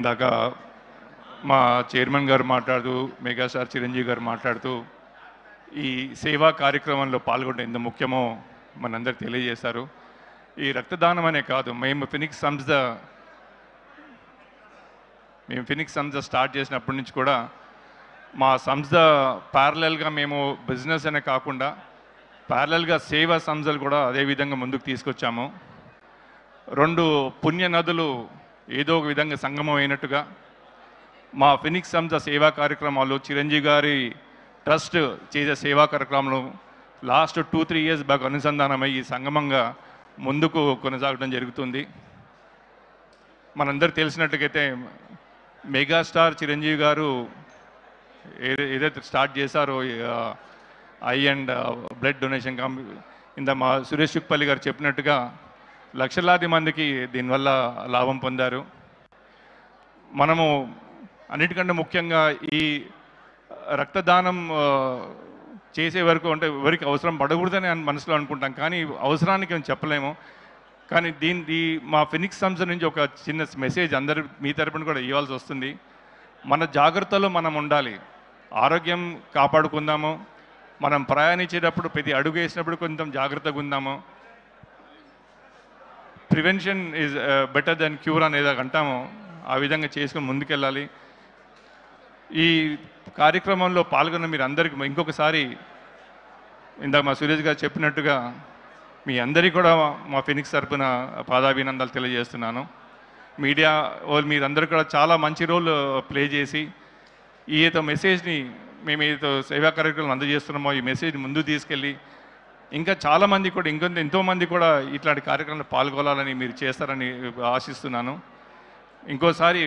ఇందాక మా చైర్మన్ గారు మాట్లాడుతూ మెగాస్టార్ చిరంజీవి గారు మాట్లాడుతూ ఈ సేవా కార్యక్రమంలో పాల్గొనడం ఎంత ముఖ్యమో మనందరికి తెలియజేశారు. ఈ రక్తదానం అనే కాదు, మేము ఫినిక్స్ సంస్థ స్టార్ట్ చేసినప్పటి నుంచి కూడా మా సంస్థ ప్యారలల్గా మేము బిజినెస్ అనే కాకుండా ప్యారలల్గా సేవా సంస్థలు కూడా అదే విధంగా ముందుకు తీసుకొచ్చాము. రెండు పుణ్య నదులు ఏదో ఒక విధంగా సంగమం అయినట్టుగా మా ఫినిక్స్ సంస్థ సేవా కార్యక్రమాలు, చిరంజీవి గారి ట్రస్ట్ చేసే సేవా కార్యక్రమాలు లాస్ట్ 2-3 ఇయర్స్ బాగా అనుసంధానమై ఈ సంగమంగా ముందుకు కొనసాగడం జరుగుతుంది. మనందరికి తెలిసినట్టుగైతే మెగాస్టార్ చిరంజీవి గారు ఏదైతే స్టార్ట్ చేశారో ఐ అండ్ బ్లడ్ డొనేషన్ ఇంత మా సురేష్ చుక్పల్లి గారు చెప్పినట్టుగా లక్షలాది మందికి దీనివల్ల లాభం పొందారు. మనము అన్నిటికంటే ముఖ్యంగా ఈ రక్తదానం చేసే వరకు అంటే ఎవరికి అవసరం పడకూడదని మనసులో అనుకుంటాం, కానీ అవసరానికి మేము చెప్పలేము. కానీ మా ఫినిక్స్ సంస్థ నుంచి ఒక చిన్న మెసేజ్ అందరు మీ తరపున కూడా ఇవ్వాల్సి వస్తుంది. మన జాగ్రత్తలో మనం ఉండాలి, ఆరోగ్యం కాపాడుకుందాము. మనం ప్రయాణించేటప్పుడు ప్రతి అడుగు వేసినప్పుడు కొంచెం జాగ్రత్తగా ఉందాము. Prevention is better than cure అనేది అంటాము, ఆ విధంగా చేసుకుని ముందుకెళ్ళాలి. ఈ కార్యక్రమంలో పాల్గొన్న మీరు అందరికీ ఇంకొకసారి ఇందాక మా సురేష్ గారు చెప్పినట్టుగా మీ అందరికీ కూడా మా ఫినిక్స్ తరపున పాదాభినందనలు తెలియజేస్తున్నాను. మీడియా వాళ్ళు మీరందరూ కూడా చాలా మంచి రోల్ ప్లే చేసి ఏదో మెసేజ్ని మేము ఏదో సేవా కార్యక్రమాలు అందజేస్తున్నామో ఈ మెసేజ్ ముందుకు తీసుకెళ్ళి ఇంకా చాలామంది కూడా ఎంతోమంది కూడా ఇట్లాంటి కార్యక్రమాలు పాల్గొనాలని మీరు చేస్తారని ఆశిస్తున్నాను. ఇంకోసారి